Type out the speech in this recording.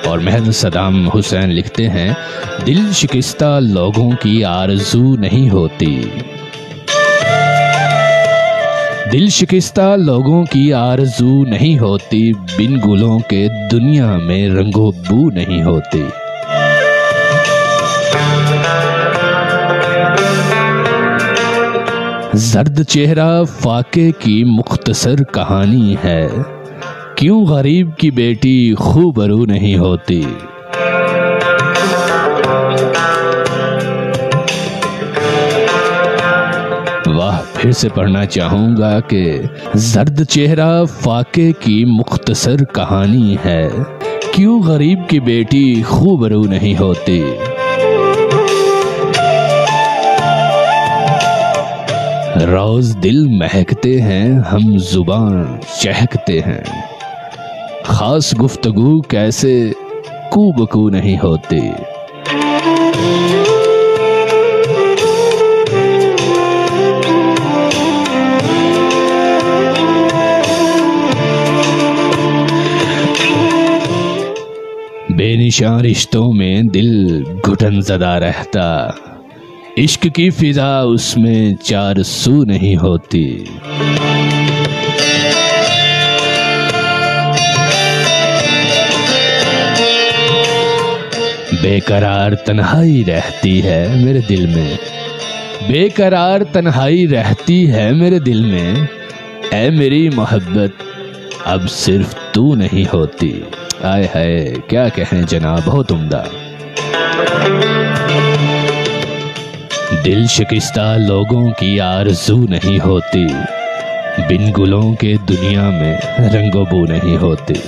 और महज सदाम हुसैन लिखते हैं, दिल शिकस्ता लोगों की आरज़ू नहीं होती, दिल शिकस्ता लोगों की आरज़ू नहीं होती, बिन गुलों के दुनिया में रंगो बू नहीं होती। जर्द चेहरा फाके की मुख्तसर कहानी है, क्यों गरीब की बेटी खूबरू नहीं होती। वाह, फिर से पढ़ना चाहूंगा कि जर्द चेहरा फाके की मुख्तसर कहानी है, क्यों गरीब की बेटी खूबरू नहीं होती। रोज दिल महकते हैं, हम जुबान चहकते हैं, खास गुफ्तगू कैसे कू बकू नहीं होती। बेनिशान रिश्तों में दिल घुटन ज़दा रहता, इश्क की फिजा उसमें चार सू नहीं होती। बेकरार तन्हाई रहती है मेरे दिल में, बेकरार तन्हाई रहती है मेरे दिल में, ऐ मेरी मोहब्बत अब सिर्फ तू नहीं होती। आए हाय, क्या कहें जनाब, बहुत उम्दा। दिल शिकस्ता लोगों की आरज़ू नहीं होती, बिन गुलों के दुनिया में रंगो बू नहीं होती।